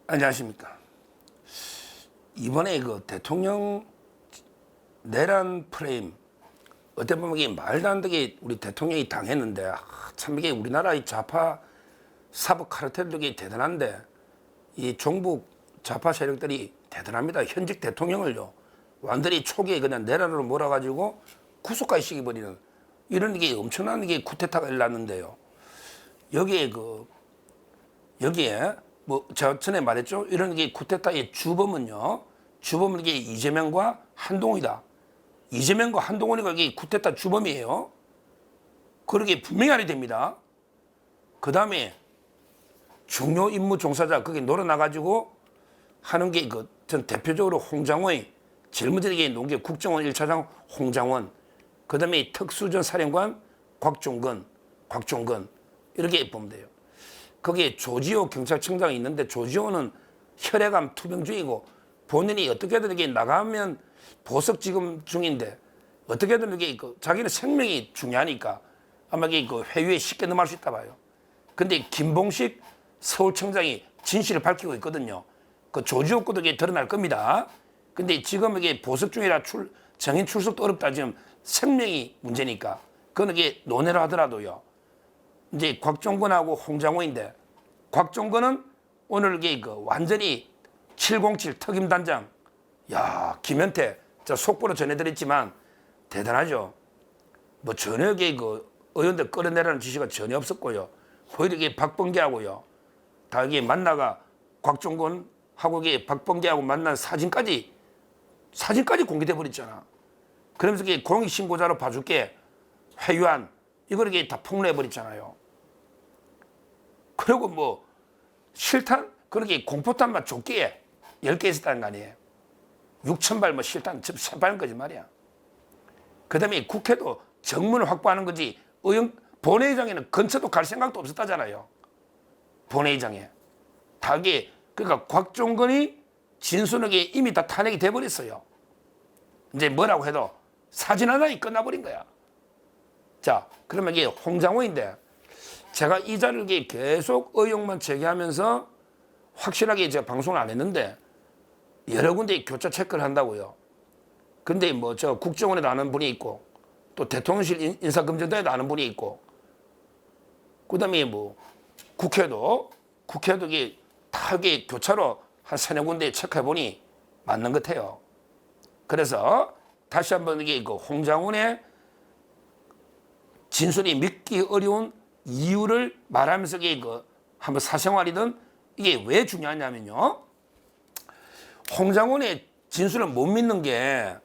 안녕하십니까. 이번에 그 대통령 내란 프레임 어떻게 보면 이게 말도 안 되게 우리 대통령이 당했는데 참 이게 우리나라의 좌파 사법 카르텔들이 대단한데 이 종북 좌파 세력들이 대단합니다. 현직 대통령을요 완전히 초기에 그냥 내란으로 몰아가지고 구속까지 시켜버리는 이런 게 엄청난 게 쿠데타가 일어났는데요. 여기에 뭐 제가 전에 말했죠. 이런 게 쿠데타의 주범은 이게 이재명과 한동훈이다. 이재명과 한동훈이가 이게 쿠데타 주범이에요. 그렇게 분명히 알아야 됩니다. 그 다음에 중요 임무 종사자 그게 놀아나가지고 하는 게 전 대표적으로 홍장호의 제일 먼저 놓은 게 국정원 1차장 홍장원, 그 다음에 특수전 사령관 곽종건 이렇게 보면 돼요. 거기에 조지호 경찰청장이 있는데 조지호는 혈액암 투병중이고 본인이 어떻게든 이게 나가면 보석 지금 중인데 어떻게든 이게 자기는 생명이 중요하니까 아마 이게 회유에 쉽게 넘어갈 수 있다 봐요. 근데 김봉식 서울청장이 진실을 밝히고 있거든요. 그 조지호 것도 이게 드러날 겁니다. 근데 지금 이게 보석 중이라 정인 출석도 어렵다. 지금 생명이 문제니까. 그건 이게 논의를 하더라도요. 이제 곽종건하고 홍장호인데 곽종건은 오늘 이게 완전히 707 특임단장, 야 김현태 저 속보로 전해드렸지만 대단하죠. 뭐 전혀 이게 의원들 끌어내라는 지시가 전혀 없었고요. 오히려 이게 박범계하고요 다 이게 만나가 곽종건하고 이게 박범계하고 만난 사진까지 공개돼 버렸잖아. 그러면서 이게 공익신고자로 봐줄게 회유한 이걸 이게 다 폭로해 버렸잖아요. 그리고 뭐 실탄 그렇게 공포탄만 좁게 10개 있었다는 거 아니에요. 6,000발 뭐 실탄 새빨간 거지 말이야. 그 다음에 국회도 정문을 확보하는 거지 본회의장에는 근처도 갈 생각도 없었다잖아요. 본회의장에 다 이게 그러니까 곽종건이 진순에게 이미 다 탄핵이 돼버렸어요. 이제 뭐라고 해도 사진 하나에 끝나버린 거야. 자, 그러면 이게 홍장호인데 제가 이 자리를 계속 의혹만 제기하면서 확실하게 제가 방송을 안 했는데 여러 군데 교차 체크를 한다고요. 근데 뭐 저 국정원에도 아는 분이 있고 또 대통령실 인사검증단에도 아는 분이 있고 그 다음에 뭐 국회도 이게 다 이게 교차로 한 3-4군데 체크해보니 맞는 것 같아요. 그래서 다시 한번 이게 홍장훈의 진술이 믿기 어려운 이유를 말하면서 이게 한번 사생활이든 이게 왜 중요하냐면요. 홍장훈의 진술을 못 믿는 게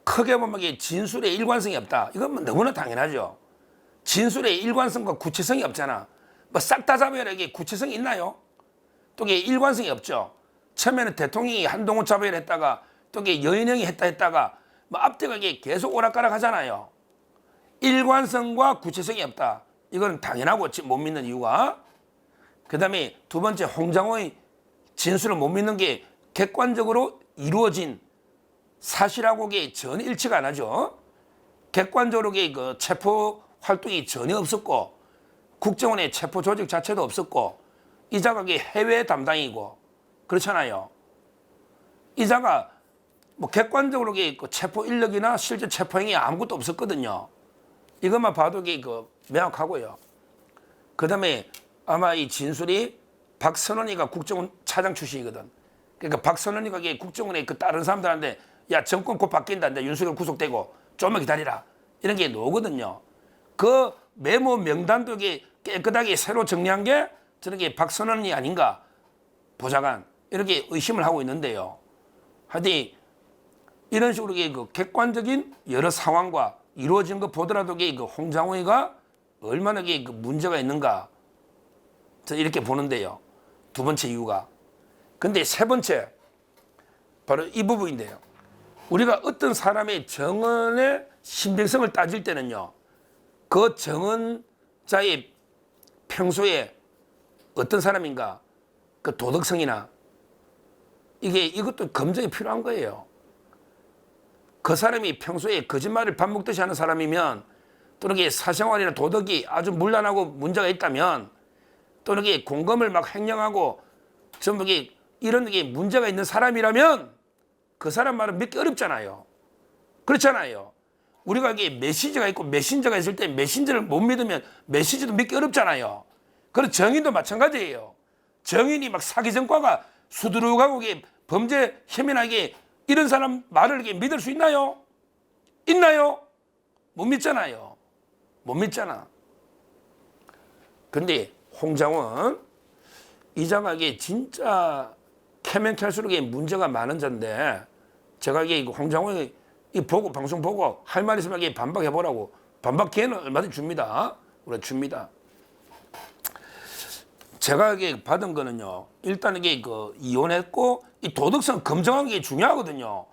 크게 보면 이게 진술에 일관성이 없다. 이건 뭐 너무나 당연하죠. 진술에 일관성과 구체성이 없잖아. 뭐 싹 다 잡아야 이게 구체성이 있나요? 또 이게 일관성이 없죠. 처음에는 대통령이 한동훈 잡아야 했다가 또 이게 여인영이 했다가 뭐 앞뒤가 이게 계속 오락가락 하잖아요. 일관성과 구체성이 없다. 이건 당연하고 못 믿는 이유가. 그 다음에 두 번째 홍장호의 진술을 못 믿는 게 객관적으로 이루어진 사실하고 전혀 일치가 안 하죠. 객관적으로 체포 활동이 전혀 없었고 국정원의 체포 조직 자체도 없었고 이자가 해외 담당이고 그렇잖아요. 이자가 뭐 객관적으로 체포 인력이나 실제 체포 행위 아무것도 없었거든요. 이것만 봐도 명확하고요. 그 다음에 아마 이 진술이 박선원이가 국정원 차장 출신이거든. 그러니까 박선원이가 국정원에 다른 사람들한테 야 정권 곧 바뀐다. 이제 윤석열 구속되고 좀만 기다리라. 이런 게 나오거든요. 그 메모 명단도 깨끗하게 새로 정리한 게 저는 박선원이 아닌가 보좌관 이렇게 의심을 하고 있는데요. 하여튼 이런 식으로 객관적인 여러 상황과 이루어진 거 보더라도 홍장호이가 얼마나 문제가 있는가 저는 이렇게 보는데요. 두 번째 이유가. 근데 세 번째 바로 이 부분인데요. 우리가 어떤 사람의 정언의 신빙성을 따질 때는요. 그 정언자의 평소에 어떤 사람인가 그 도덕성이나 이것도 검증이 필요한 거예요. 그 사람이 평소에 거짓말을 밥 먹듯이 하는 사람이면 또는 사생활이나 도덕이 아주 문란하고 문제가 있다면 또는 공금을 막 횡령하고 전부 이런 게 문제가 있는 사람이라면 그 사람 말은 믿기 어렵잖아요. 그렇잖아요. 우리가 이게 메시지가 있고 메신저가 있을 때 메신저를 못 믿으면 메시지도 믿기 어렵잖아요. 그런 정인도 마찬가지예요. 정인이 막 사기 전과가 수두룩하고 범죄 혐의나게 이런 사람 말을 믿을 수 있나요? 있나요? 못 믿잖아요. 못 믿잖아. 근데 홍장원 이자가 진짜 캐면 캘수록 문제가 많은 자인데 제가 홍장원이 보고 방송 보고 할 말 있으면 반박해 보라고. 반박 기회는 얼마든지 줍니다. 우리가 줍니다. 제가 받은 거는요. 일단 이혼했고 이 도덕성 검증하는 게 중요하거든요.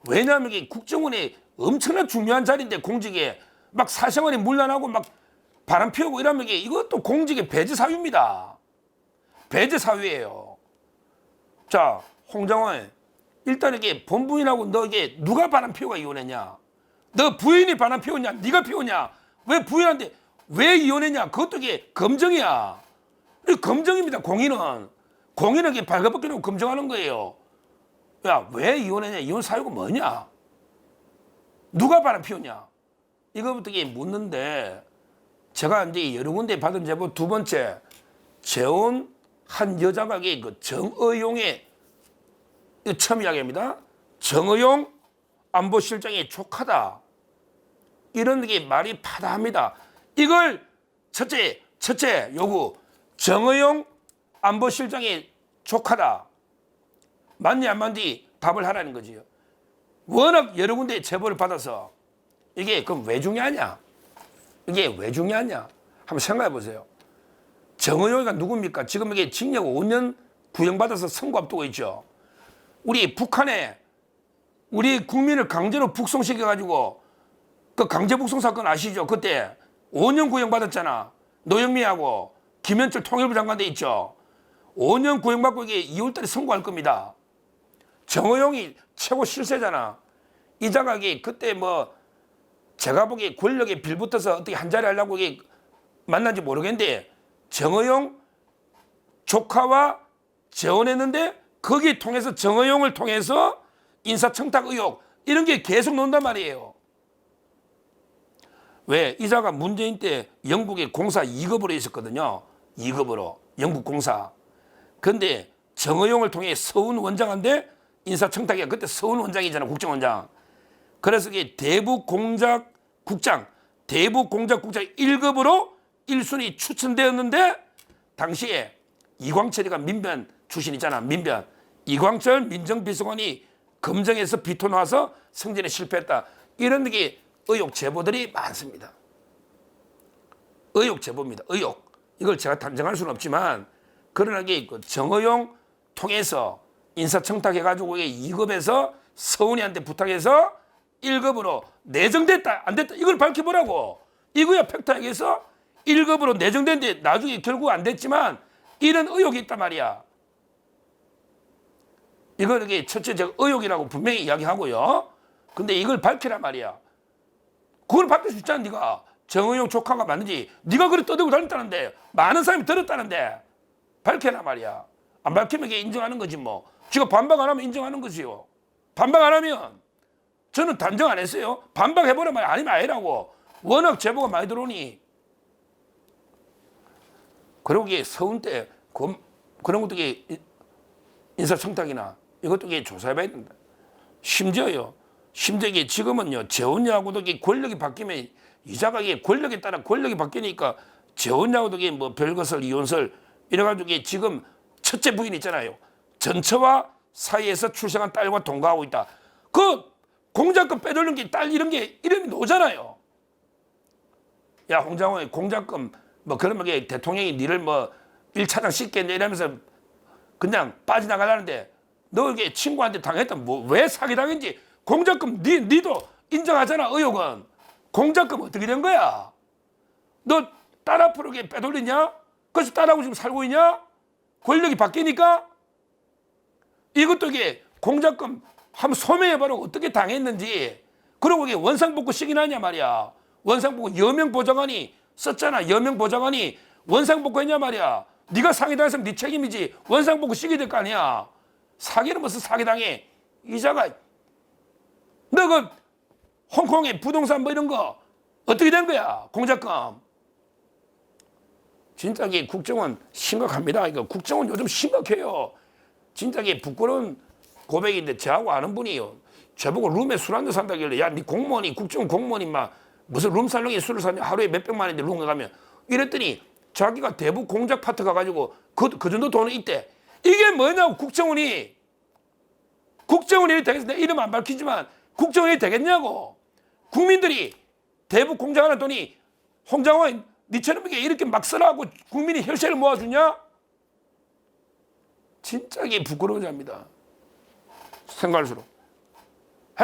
왜냐하면 국정원이 엄청난 중요한 자리인데 공직에 막 사생활이 문란하고 막 바람 피우고 이러면 이것도 공직의 배제 사유입니다. 배제 사유예요. 자, 홍장원 일단 본부인하고 너 누가 바람 피우고 이혼했냐? 너 부인이 바람 피웠냐? 네가 피웠냐? 왜 부인한테 왜 이혼했냐? 그것도 검증이야. 검증입니다. 공인은 발가벗겨놓고 검증하는 거예요. 야, 왜 이혼했냐? 이혼 사유가 뭐냐? 누가 바람 피웠냐? 이거부터 묻는데 제가 이제 여러 군데 받은 제보 두 번째 재혼 한 여자가 정의용의 처음 이야기입니다. 정의용 안보실장의 조카다. 이런 말이 파다합니다. 이걸 첫째 요구 정의용 안보실장의 조카다. 맞니 안 맞니 답을 하라는 거지요. 워낙 여러 군데 제보를 받아서 그럼 왜 중요하냐? 이게 왜 중요하냐? 한번 생각해 보세요. 정의용이가 누굽니까? 지금 징역 5년 구형받아서 선고 앞두고 있죠. 우리 북한에 우리 국민을 강제로 북송시켜가지고 그 강제 북송 사건 아시죠? 그때 5년 구형받았잖아. 노영미하고 김현철 통일부 장관 돼 있죠. 5년 구형받고 2월달에 선고할 겁니다. 정의용이 최고 실세잖아. 이자가 그때 제가 보기에 권력에 빌붙어서 어떻게 한 자리 하려고 만난지 모르겠는데 정의용 조카와 재혼했는데 거기 통해서 정의용을 통해서 인사청탁 의혹 이런 게 계속 나온단 말이에요. 왜? 이자가 문재인 때 영국의 공사 2급으로 있었거든요. 2급으로 영국 공사. 근데 정의용을 통해 서훈 원장한테 인사청탁이야. 그때 서훈 원장이잖아. 국정원장. 그래서 대북공작국장 1급으로 1순위 추천되었는데 당시에 이광철이가 민변 출신이잖아. 민변. 이광철 민정비서관이 검증해서 비토 나와서 승진에 실패했다. 이런 의혹 제보들이 많습니다. 의혹 제보입니다. 의혹. 이걸 제가 단정할 수는 없지만 그러나 정의용 통해서 인사청탁해가지고 2급에서 서훈이한테 부탁해서 1급으로 내정됐다 안 됐다 이걸 밝혀보라고. 이거야 팩트에서 1급으로 내정됐는데 나중에 결국 안 됐지만 이런 의혹이 있단 말이야. 이걸 첫째 제가 의혹이라고 분명히 이야기하고요. 근데 이걸 밝히란 말이야. 그걸 밝힐 수 있잖아. 네가 정의용 조카가 맞는지 네가 그래 떠들고 다녔다는데 많은 사람이 들었다는데 밝혀란 말이야. 안 밝히면 인정하는 거지 뭐. 지가 반박 안 하면 인정하는 거지요. 반박 안 하면 저는 단정 안 했어요. 반박해보란 말이야. 아니면 아니라고. 워낙 제보가 많이 들어오니. 그리고 서훈 때 그런 것도 인사청탁이나 이것도 조사해봐야 된다. 심지어 지금은요 재혼녀하고도 권력이 바뀌면 이자가 권력에 따라 권력이 바뀌니까 재혼녀하고도 별것을 이혼설 이래가지고 지금 첫째 부인 있잖아요. 전처와 사이에서 출생한 딸과 동거하고 있다. 그 공작금 빼돌린 게 딸 이런 게 이름이 나오잖아요. 야 홍장호의 공작금 그러면 대통령이 니를 1차장 씻겠네 이러면서 그냥 빠져나가려는데 너 친구한테 당했다. 왜 사기당했는지 공작금 니도 인정하잖아. 의혹은 공작금 어떻게 된 거야? 너 딸 앞으로 빼돌리냐? 그래서 딸하고 지금 살고 있냐? 권력이 바뀌니까 이것도 공작금 한번 소명해봐라. 어떻게 당했는지. 그리고 원상복구 시기나냐 말이야. 원상복구 여명보좌관이 썼잖아. 여명보좌관이 원상복구 했냐 말이야. 네가 사기당했으면 네 책임이지. 원상복구 시켜야 될 거 아니야. 사기는 무슨 사기당해. 이자가 너 그 홍콩의 부동산 뭐 이런 거 어떻게 된 거야? 공작금. 진짜 이게 국정원 심각합니다. 이거 국정원 요즘 심각해요. 진짜 이게 부끄러운 고백인데 저하고 아는 분이요. 저보고 룸에 술 한잔 산다길래 야, 네 공무원이 국정원 공무원이 막 무슨 룸 살롱에 술을 사냐 하루에 몇백만 원인데 룸에 가면 이랬더니 자기가 대북 공작 파트 가가지고 그 정도 돈은 있대. 이게 뭐냐고 국정원이 되겠어. 내 이름 안 밝히지만 국정원이 되겠냐고. 국민들이 대북 공작하는 돈이 홍장원 니처럼 이렇게 막 쓰라고 국민이 혈세를 모아주냐? 진짜 이게 부끄러운 자입니다. 생각할수록.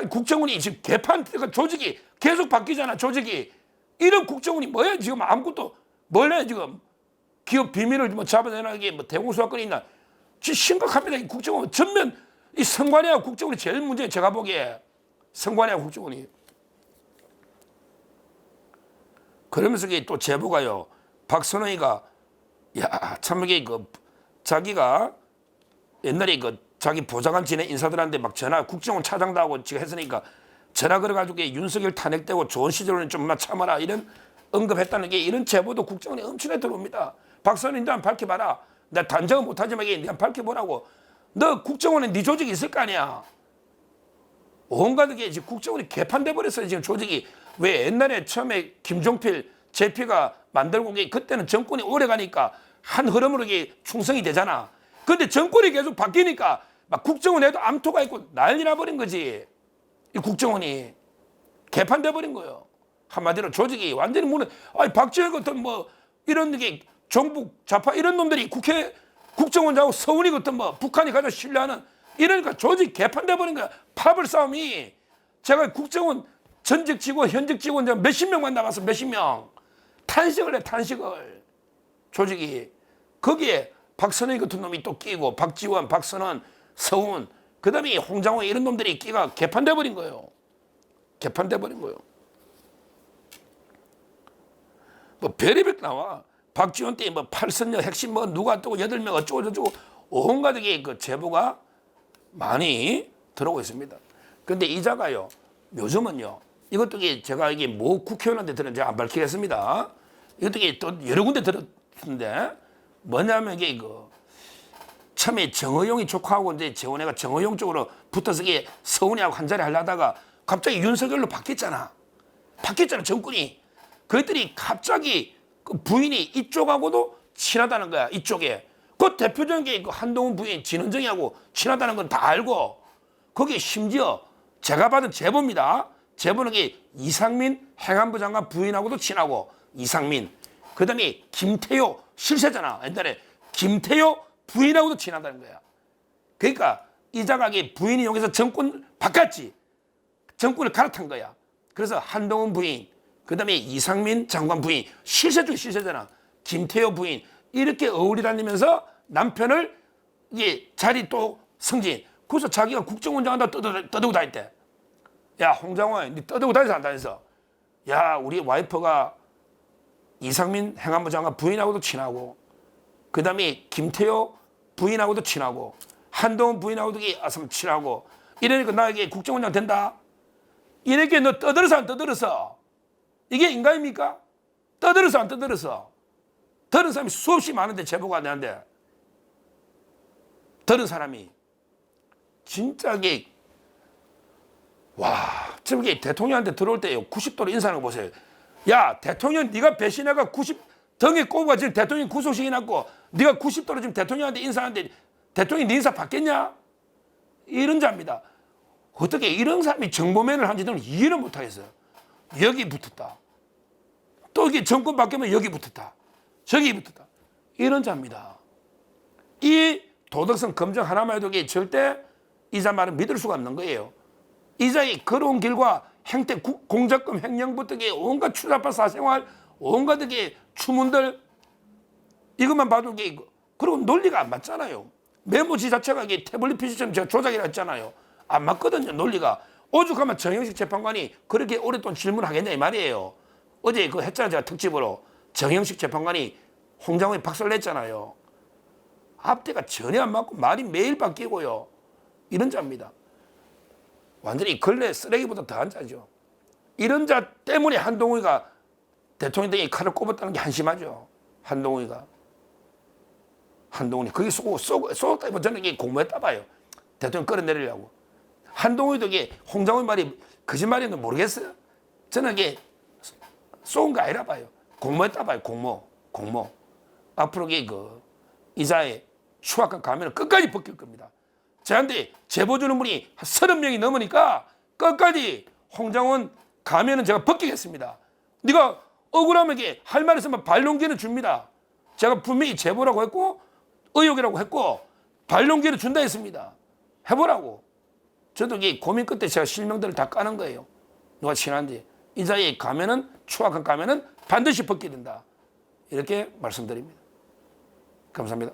국정원이 지금 개판 조직이 계속 바뀌잖아. 조직이. 이런 국정원이 뭐야 지금 아무것도 몰래 지금 기업 비밀을 뭐 잡아내는 뭐 대공수사권이 있나? 지금 심각합니다. 이 국정원 전면 이 선관위하고 국정원이 제일 문제예요. 제가 보기에 선관위하고 국정원이. 그러면서 또 제보가요. 박선호이가 야 참 이게 그 자기가 옛날에 그 자기 보좌관 지내 인사들한테 막 전화 국정원 차장도 하고 지가 했으니까 전화 걸어가지고 윤석열 탄핵되고 좋은 시절에는 좀만 참아라 이런 언급했다는 게 이런 제보도 국정원에 엄청나게 들어옵니다. 박선호이도 한번 밝혀봐라. 나 단정은 못하지만 이게 네가 밝혀보라고. 너 국정원에 네 조직이 있을 거 아니야. 온갖 게 지금 국정원이 개판돼 버렸어요. 지금 조직이. 왜 옛날에 처음에 김종필 제피가 만들고 그때는 정권이 오래 가니까 한 흐름으로 이게 충성이 되잖아. 근데 정권이 계속 바뀌니까 막 국정원에도 암토가 있고 난리 나버린 거지. 이 국정원이 개판돼 버린 거예요. 한마디로 조직이 완전히 무너. 아니 박지원 같은 뭐 이런 게 종북 좌파 이런 놈들이 국정원장하고 서훈이 같은 뭐 북한이 가장 신뢰하는 이러니까 조직 개판돼 버린 거야. 파벌 싸움이. 제가 국정원 전직 직원 현직 직원 몇십 명만 나가서 몇십 명 탄식을 해. 탄식을. 조직이. 거기에 박선희 같은 놈이 또 끼고 박지원, 박선원, 서훈 그 다음에 홍장호 이런 놈들이 끼가 개판돼 버린 거예요. 개판돼 버린 거예요. 뭐 별의별 나와. 박지원 때 뭐 팔선녀 핵심 뭐 누가 뜨고 8명 어쩌고 저쩌고 온갖 그 제보가 많이 들어오고 있습니다. 그런데 이자가요. 요즘은요. 이것도 제가 이게 뭐 국회의원한테 들었는지 안 밝히겠습니다. 이것도 또 여러 군데 들었는데 뭐냐면 이게 처음에 정의용이 조카하고 이제 재원이가 정의용 쪽으로 붙어서 서훈이하고 한 자리 하려다가 갑자기 윤석열로 바뀌었잖아. 정권이. 그랬더니 갑자기 그 부인이 이쪽하고도 친하다는 거야. 이쪽에. 그 대표적인 게 한동훈 부인 진은정이하고 친하다는 건 다 알고 거기에 심지어 제가 받은 제보입니다. 제보는 이상민 행안부 장관 부인하고도 친하고 이상민. 그 다음에 김태효 실세잖아. 옛날에 김태효 부인하고도 친하다는 거야. 그러니까 이자가 부인이 여기서 정권 바꿨지. 정권을 갈아탄 거야. 그래서 한동훈 부인, 그 다음에 이상민 장관 부인, 실세 중 실세잖아. 김태효 부인 이렇게 어울리 다니면서 남편을 자리 또 승진. 그래서 자기가 국정원장 한다 떠들고 다닐 때. 야 홍장원 니 떠들고 다니서 안 다니서. 야 우리 와이프가 이상민 행안부 장관 부인하고도 친하고 그 다음에 김태효 부인하고도 친하고 한동훈 부인하고도 친하고 이러니까 나에게 국정원장 된다. 이렇게 너 떠들어서 안 떠들어서. 이게 인간입니까? 떠들어서 안 떠들어서. 들은 사람이 수없이 많은데 제보가 내한테. 들은 사람이. 진짜 저기 대통령한테 들어올 때요 90도로 인사하는 거 보세요. 야 대통령 네가 배신해가 90 등에 꼽아 지금 대통령 구속시켜놨고 네가 90도로 지금 대통령한테 인사하는데 대통령이 네 인사 받겠냐? 이런 자입니다. 어떻게 이런 사람이 정보면을 한지는 이해를 못하겠어요. 여기 붙었다. 또 이게 정권 바뀌면 여기 붙었다. 저기 붙었다. 이런 자입니다. 이 도덕성 검증 하나만 해도 절대 이자 말은 믿을 수가 없는 거예요. 이자의 걸어온 길과 행태 공작금 횡령부터 온갖 추잡한 사생활 온갖 추문들 이것만 봐도 그리고 논리가 안 맞잖아요. 메모지 자체가 태블릿 PC처럼 제가 조작이라 했잖아요. 안 맞거든요. 논리가. 오죽하면 정영식 재판관이 그렇게 오랫동안 질문하겠냐 이 말이에요. 어제 했잖아요. 제가 특집으로 정영식 재판관이 홍장호에 박살냈잖아요. 앞뒤가 전혀 안 맞고 말이 매일 바뀌고요. 이런 자입니다. 완전히 근래 쓰레기보다 더한 자죠. 이런 자 때문에 한동훈이가 대통령에게 칼을 꼽았다는 게 한심하죠. 한동훈이 그게 쏘았다 저는 이게 공모했다 봐요. 대통령 끌어내리려고. 한동훈이도 이게 홍장훈 말이 거짓말인지 모르겠어요. 저는 이게 쏘은 거 아니라 봐요. 공모했다 봐요. 공모. 앞으로 이게 이자의 추악한 가면을 끝까지 벗길 겁니다. 저한테 제보 주는 분이 한 30명이 넘으니까 끝까지 홍장훈 가면은 제가 벗기겠습니다. 네가 억울하면 할 말 있으면 반론기는 줍니다. 제가 분명히 제보라고 했고 의혹이라고 했고 반론기를 준다 했습니다. 해보라고. 저도 이 고민 끝에 제가 실명들을 다 까는 거예요. 누가 친한지. 이자의 가면은 추악한 가면은 반드시 벗게 된다. 이렇게 말씀드립니다. 감사합니다.